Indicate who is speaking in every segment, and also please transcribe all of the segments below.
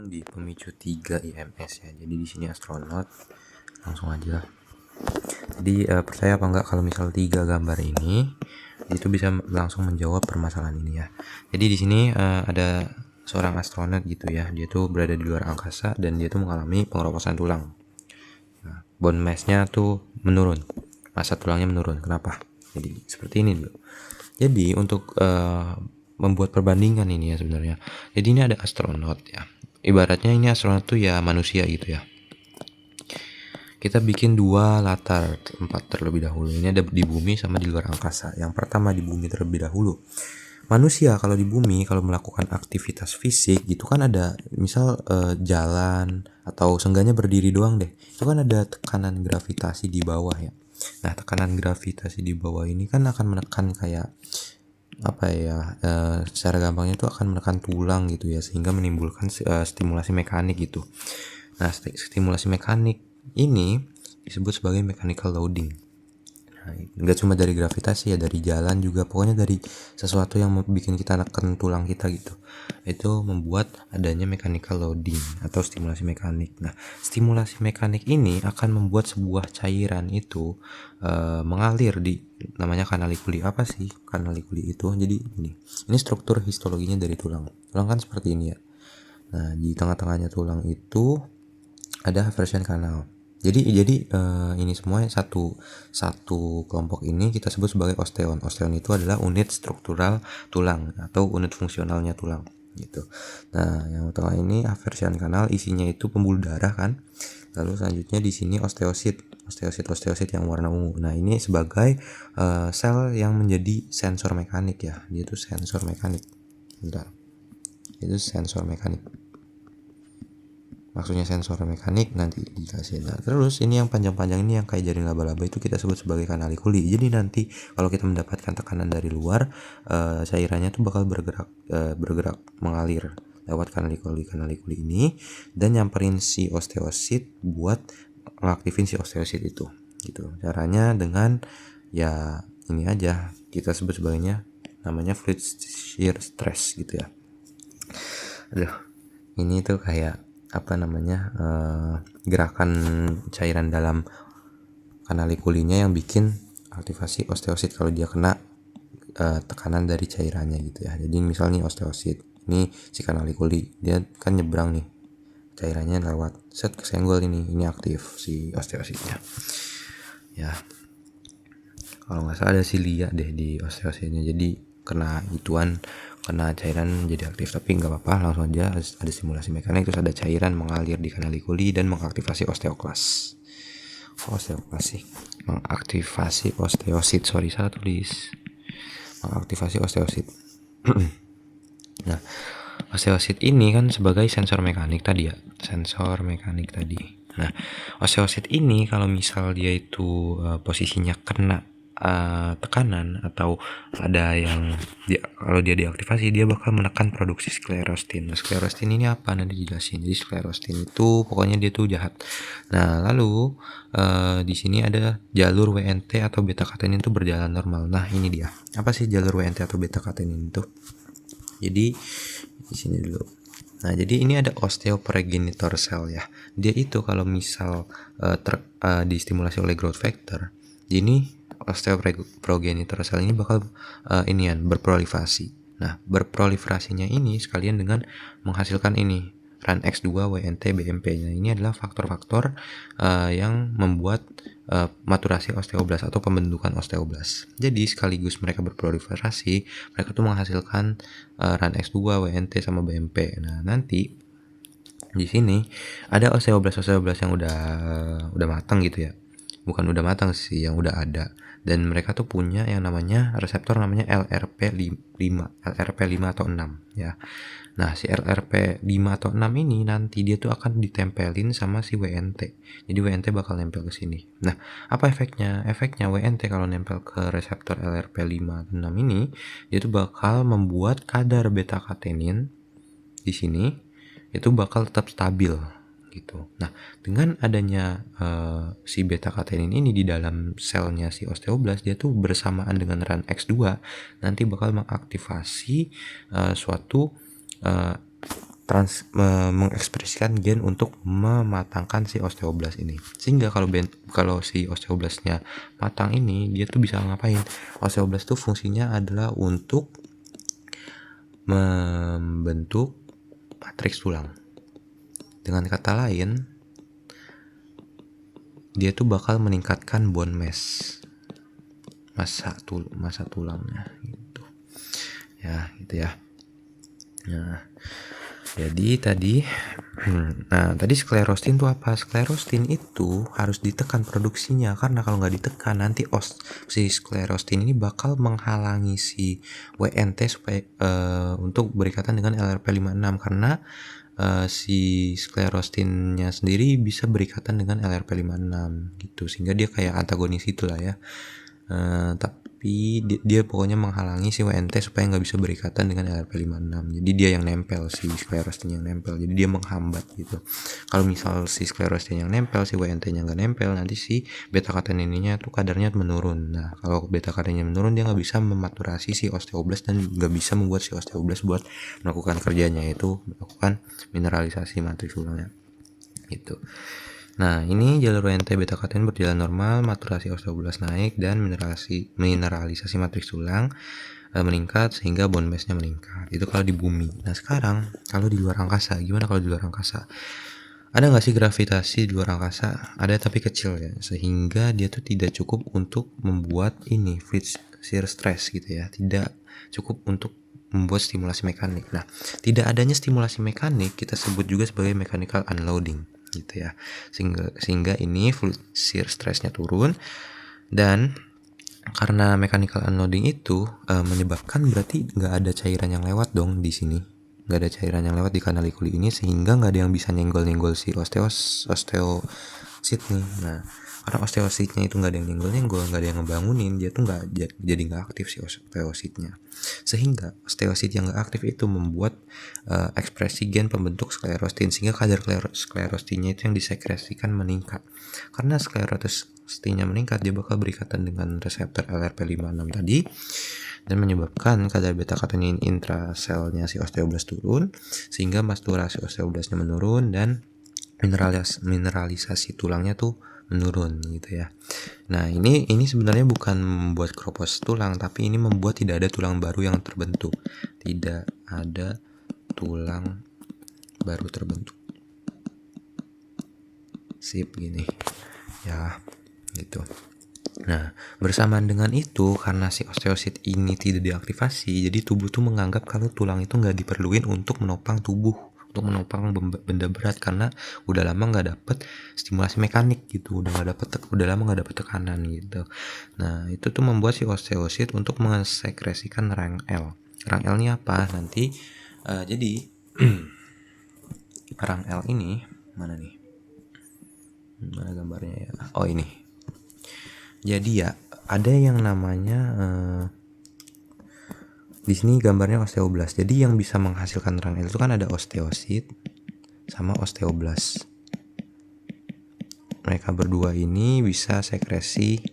Speaker 1: di pemicu 3 IMS ya. Jadi di sini astronot, langsung aja. Jadi percaya apa enggak kalau misal 3 gambar ini itu bisa langsung menjawab permasalahan ini ya. Jadi di sini ada seorang astronot gitu ya. Dia tuh berada di luar angkasa dan dia tuh mengalami pengeroposan tulang. Nah, bone mass-nya tuh menurun, massa tulangnya menurun. Kenapa? Jadi seperti ini dulu. Jadi untuk membuat perbandingan ini ya sebenarnya. Jadi ini ada astronot ya. Ibaratnya ini astronot tuh ya manusia gitu ya. Kita bikin 2 latar tempat terlebih dahulu. Ini ada di bumi sama di luar angkasa. Yang pertama di bumi terlebih dahulu. Manusia kalau di bumi kalau melakukan aktivitas fisik gitu kan ada misal jalan atau seenggaknya berdiri doang deh. Itu kan ada tekanan gravitasi di bawah ya. Nah, tekanan gravitasi di bawah ini kan akan menekan kayak apa ya, secara gampangnya itu akan menekan tulang gitu ya, sehingga menimbulkan stimulasi mekanik gitu. Nah, stimulasi mekanik ini disebut sebagai mechanical loading. Nah, nggak cuma dari gravitasi ya, dari jalan juga, pokoknya dari sesuatu yang bikin kita neken tulang kita gitu. Itu membuat adanya mechanical loading atau stimulasi mekanik. Nah, stimulasi mekanik ini akan membuat sebuah cairan itu mengalir di namanya kanalikuli. Apa sih kanalikuli itu? Jadi ini struktur histologinya dari tulang. Tulang kan seperti ini ya. Nah, di tengah-tengahnya tulang itu ada Haversian kanal. Jadi ini semuanya satu kelompok ini kita sebut sebagai osteon. Osteon itu adalah unit struktural tulang atau unit fungsionalnya tulang gitu. Nah, yang tengah ini Haversian kanal, isinya itu pembuluh darah kan. Lalu selanjutnya di sini osteosit yang warna ungu. Nah, ini sebagai sel yang menjadi sensor mekanik ya. Dia itu sensor mekanik. Bentar. Itu sensor mekanik. Maksudnya sensor mekanik nanti dikasih. Nah, terus ini yang panjang-panjang ini yang kayak jaring laba-laba itu kita sebut sebagai kanalikuli. Jadi nanti kalau kita mendapatkan tekanan dari luar, cairannya tuh bakal bergerak mengalir lewat kanalikuli ini dan nyamperin si osteosit buat ngaktifin si osteosit itu gitu. Caranya dengan ya ini aja, kita sebut sebagainya namanya fluid shear stress gitu ya. Aduh, ini tuh kayak apa namanya, gerakan cairan dalam kanalikulinya yang bikin aktivasi osteosit kalau dia kena tekanan dari cairannya gitu ya. Jadi misalnya osteosit ini si kanalikuli, dia kan nyebrang nih, cairannya lewat set kesenggol ini aktif si osteositnya ya. Kalau nggak salah ada silia deh di osteositnya, jadi kena cairan jadi aktif. Tapi nggak apa-apa, langsung aja ada stimulasi mekanik, terus ada cairan mengalir di kanalikuli dan mengaktifasi osteoklas. Osteoklas sih, mengaktifasi osteosit, salah tulis, mengaktifasi osteosit. Nah, osteosit ini kan sebagai sensor mekanik tadi ya, Nah, osteosit ini kalau misal dia itu posisinya kena tekanan atau ada yang kalau dia diaktifasi, dia bakal menekan produksi sklerostin. Nah, sklerostin ini apa nanti dijelasin. Jadi sklerostin itu pokoknya dia tuh jahat. Nah, lalu di sini ada jalur WNT atau beta katenin itu berjalan normal. Nah, ini dia. Apa sih jalur WNT atau beta katenin itu? Jadi di sini dulu. Nah, jadi ini ada osteoprogenitor cell ya. Dia itu kalau misal distimulasi oleh growth factor, ini osteoprogenitor cell ini bakal berproliferasi. Nah, berproliferasinya ini sekalian dengan menghasilkan ini RANX2, WNT, BMP. Nah, ini adalah faktor-faktor yang membuat maturasi osteoblas atau pembentukan osteoblas. Jadi sekaligus mereka berproliferasi, mereka tuh menghasilkan RANX2, WNT sama BMP. Nah, nanti di sini ada osteoblas yang udah matang gitu ya. Bukan udah matang sih, yang udah ada. Dan mereka tuh punya yang namanya reseptor namanya LRP5 atau 6 ya. Nah, si LRP5 atau 6 ini nanti dia tuh akan ditempelin sama si WNT. Jadi WNT bakal nempel ke sini. Nah, apa efeknya? Efeknya WNT kalau nempel ke reseptor LRP5 atau 6 ini, dia tuh bakal membuat kadar beta katenin di sini itu bakal tetap stabil gitu. Nah, dengan adanya si beta katenin ini di dalam selnya si osteoblas, dia tuh bersamaan dengan RANX2 nanti bakal mengaktifasi suatu mengekspresikan gen untuk mematangkan si osteoblast ini. Sehingga kalau si osteoblastnya matang ini, dia tuh bisa ngapain? Osteoblast tuh fungsinya adalah untuk membentuk matriks tulang. Dengan kata lain, dia tuh bakal meningkatkan bone mass, massa tulangnya gitu. Ya, gitu ya. Nah, jadi tadi sklerostin itu apa? Sklerostin itu harus ditekan produksinya, karena kalau nggak ditekan nanti si sklerostin ini bakal menghalangi si WNT supaya untuk berikatan dengan LRP56, karena si sklerostinnya sendiri bisa berikatan dengan LRP56 gitu, sehingga dia kayak antagonis itulah ya. Tapi dia pokoknya menghalangi si WNT supaya nggak bisa berikatan dengan LRP56. Jadi dia yang nempel, si sklerostin yang nempel. Jadi dia menghambat gitu. Kalau misal si sklerostin yang nempel, si WNT-nya nggak nempel, nanti si beta kateninnya tuh kadarnya menurun. Nah, kalau beta kateninnya menurun, dia nggak bisa mematurasi si osteoblast dan nggak bisa membuat si osteoblast buat melakukan kerjanya, yaitu melakukan mineralisasi matriks tulangnya gitu. Nah, ini jalur WNT beta katenin berjalan normal, maturasi osteoblast naik, dan mineralisasi matriks tulang meningkat sehingga bone mass-nya meningkat. Itu kalau di bumi. Nah, sekarang kalau di luar angkasa, gimana kalau di luar angkasa? Ada nggak sih gravitasi di luar angkasa? Ada, tapi kecil ya, sehingga dia tuh tidak cukup untuk membuat ini fluid shear stress gitu ya. Tidak cukup untuk membuat stimulasi mekanik. Nah, tidak adanya stimulasi mekanik kita sebut juga sebagai mechanical unloading gitu ya, sehingga ini fluid shear stressnya turun, dan karena mechanical unloading itu menyebabkan berarti nggak ada cairan yang lewat dong di sini, nggak ada cairan yang lewat di kanalikuli ini, sehingga nggak ada yang bisa nyenggol si osteosit nih. Nah, karena osteositnya itu nggak ada yang nyenggol, nggak ada yang ngebangunin, dia tuh jadi nggak aktif si osteositnya, sehingga osteosit yang nggak aktif itu membuat ekspresi gen pembentuk sklerostin, sehingga kadar sklerostinnya itu yang disekresikan meningkat. Karena sklerostinnya meningkat, dia bakal berikatan dengan reseptor LRP56 tadi, dan menyebabkan kadar beta katenin intraselnya si osteoblast turun, sehingga maturasi osteoblastnya menurun dan mineralisasi tulangnya tuh menurun gitu ya. Nah, ini sebenarnya bukan membuat kropos tulang, tapi ini membuat tidak ada tulang baru yang terbentuk. Tidak ada tulang baru terbentuk. Sip gini. Ya, gitu. Nah, bersamaan dengan itu, karena si osteosit ini tidak diaktifasi, jadi tubuh tuh menganggap kalau tulang itu nggak diperluin untuk menopang tubuh, untuk menopang benda berat, karena udah lama nggak dapet stimulasi mekanik gitu, udah lama nggak dapet tekanan gitu. Nah, itu tuh membuat si osteosit untuk mensekresikan rang L. Rang L ini apa? Nanti jadi rang L ini mana nih? Mana gambarnya ya? Oh, ini. Jadi ya ada yang namanya di sini gambarnya osteoblast. Jadi yang bisa menghasilkan rang L itu kan ada osteosit sama osteoblast. Mereka berdua ini bisa sekresi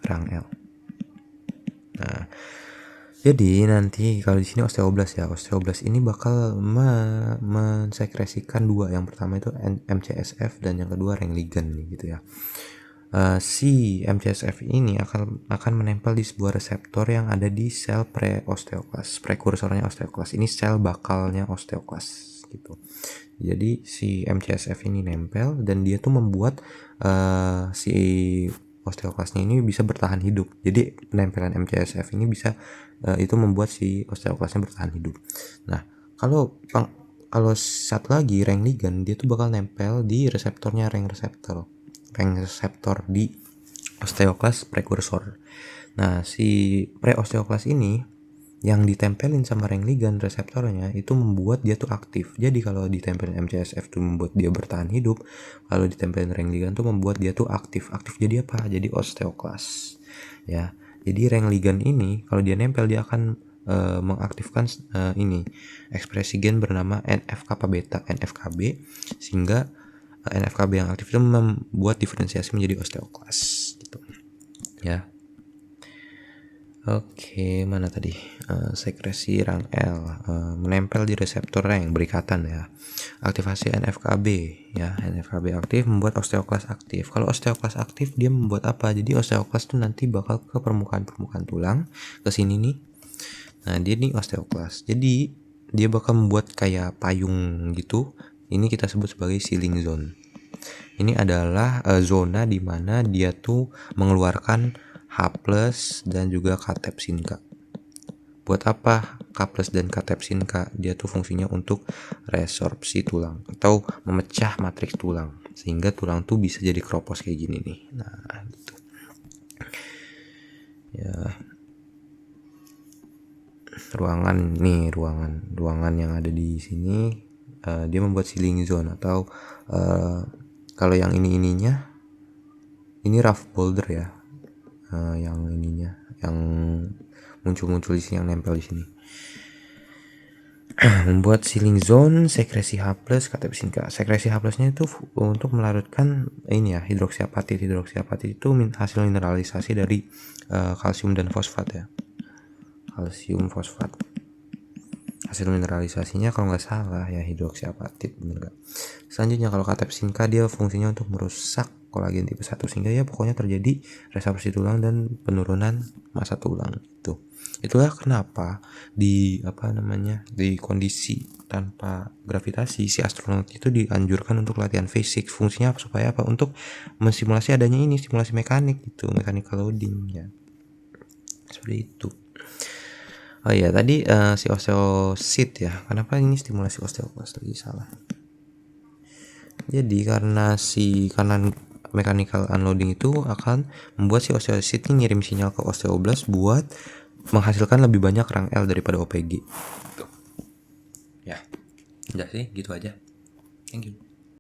Speaker 1: rang L. Nah, jadi nanti kalau di sini osteoblast ya, osteoblast ini bakal mensekresikan dua. Yang pertama itu MCSF dan yang kedua rang ligand nih gitu ya. Si MCSF ini akan menempel di sebuah reseptor yang ada di sel preosteoklas, prekursornya osteoklas. Ini sel bakalnya osteoklas gitu. Jadi si MCSF ini nempel dan dia tuh membuat si osteoklasnya ini bisa bertahan hidup. Jadi penempelan MCSF ini bisa itu membuat si osteoklasnya bertahan hidup. Nah, kalau satu lagi rang ligand, dia tuh bakal nempel di reseptornya rang reseptor di osteoklas prekursor. Nah, si preosteoklas ini yang ditempelin sama rang ligand reseptornya itu membuat dia tuh aktif. Jadi kalau ditempelin MCSF tuh membuat dia bertahan hidup, kalau ditempelin rang ligand tuh membuat dia tuh aktif. Aktif jadi apa? Jadi osteoklas. Ya. Jadi rang ligand ini kalau dia nempel, dia akan mengaktifkan ini ekspresi gen bernama NF-kappa beta, NFKB, sehingga NFKB yang aktif itu membuat diferensiasi menjadi osteoklas gitu ya. Oke, mana tadi? Sekresi rang L menempel di reseptor rang berikatan ya. Aktivasi NF-kB ya. NF-kB aktif membuat osteoklas aktif. Kalau osteoklas aktif dia membuat apa? Jadi osteoklas tuh nanti bakal ke permukaan tulang, ke sini nih. Nah, dia nih osteoklas. Jadi dia bakal membuat kayak payung gitu. Ini kita sebut sebagai sealing zone. Ini adalah zona di mana dia tuh mengeluarkan H+ dan juga katepsin K. Buat apa K+ dan katepsin K? Dia tuh fungsinya untuk resorpsi tulang atau memecah matriks tulang sehingga tulang tuh bisa jadi kropos kayak gini nih. Nah, gitu. Ya. Ruangan yang ada di sini dia membuat sealing zone atau kalau yang ininya ini rough boulder ya. Yang ininya yang muncul di sini, yang nempel di sini. Membuat sealing zone, sekresi H+ katepsin K. Sekresi H+-nya itu untuk melarutkan ini ya, hidroksiapatit. Hidroksiapatit itu hasil mineralisasi dari kalsium dan fosfat ya. Kalsium fosfat. Hasil mineralisasinya kalau nggak salah ya hidroksiapatit, bener gak? Selanjutnya kalau katepsin K dia fungsinya untuk merusak kolagen tipe 1 sehingga ya pokoknya terjadi resorpsi tulang dan penurunan massa tulang itu. Itulah kenapa di kondisi tanpa gravitasi si astronot itu dianjurkan untuk latihan fisik. Fungsinya supaya apa? Untuk mensimulasi adanya ini stimulasi mekanik gitu, mechanical loading ya. Seperti itu. Oh iya, tadi si osteosit ya. Kenapa ini stimulasi osteoklas tadi salah? Jadi karena mechanical unloading itu akan membuat si osteosit ini ngirim sinyal ke osteoblast buat menghasilkan lebih banyak rang L daripada OPG. Ya, udah sih gitu aja. Thank you.